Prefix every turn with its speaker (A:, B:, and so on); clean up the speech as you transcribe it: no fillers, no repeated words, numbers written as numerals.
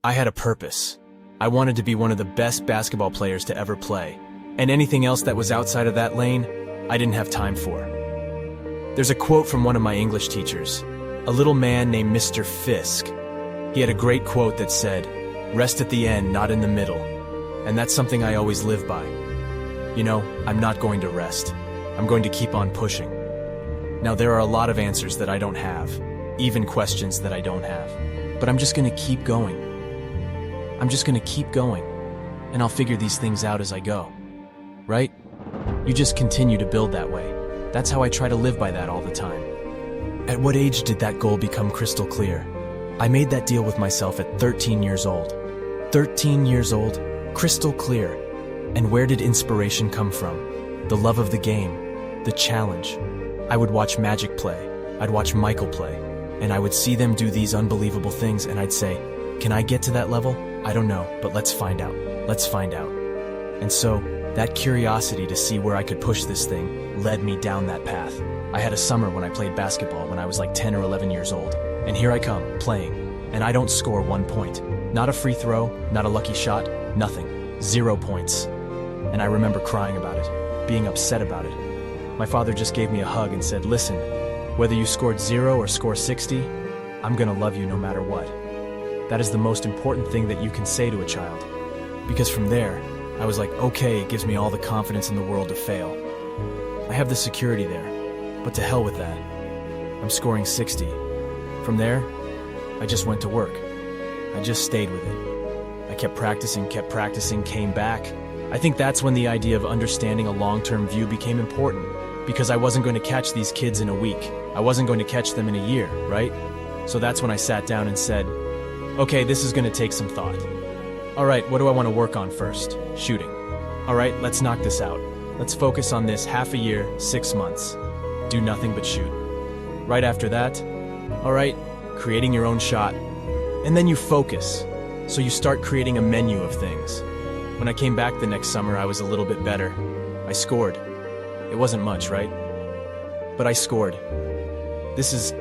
A: I had a purpose. I wanted to be one of the best basketball players to ever play, and anything else that was outside of that lane, I didn't have time for. There's a quote from one of my English teachers, a little man named Mr. Fisk. He had a great quote that said, "Rest at the end, not in the middle." And that's something I always live by. You know, I'm not going to rest. I'm going to keep on pushing. Now, there are a lot of answers that I don't have, even questions that I don't have. But I'm just going to keep going. I'm just going to keep going, and I'll figure these things out as I go. Right? You just continue to build that way. That's how I try to live by that all the time. At what age did that goal become crystal clear? I made that deal with myself at 13 years old. 13 years old, crystal clear. And where did inspiration come from? The love of the game, the challenge. I would watch Magic play, I'd watch Michael play, and I would see them do these unbelievable things, and I'd say, can I get to that level? I don't know, but let's find out. Let's find out. And so, that curiosity to see where I could push this thing led me down that path. I had a summer when I played basketball when I was like 10 or 11 years old. And here I come, playing. And I don't score 1 point. Not a free throw, not a lucky shot, nothing. 0 points. And I remember crying about it, being upset about it. My father just gave me a hug and said, listen, whether you scored 0 or score 60, I'm gonna love you no matter what. That is the most important thing that you can say to a child. Because from there, I was like, okay, it gives me all the confidence in the world to fail. I have the security there, but to hell with that. I'm scoring 60. From there, I just went to work. I just stayed with it. I kept practicing, came back. I think that's when the idea of understanding a long-term view became important, because I wasn't going to catch these kids in a week. I wasn't going to catch them in a year, right? So that's when I sat down and said, okay, this is going to take some thought. All right, what do I want to work on first? Shooting. All right, let's knock this out. Let's focus on this half a year, 6 months. Do nothing but shoot. Right after that, all right, creating your own shot. And then you focus. So you start creating a menu of things. When I came back the next summer, I was a little bit better. I scored. It wasn't much, right? But I scored. This is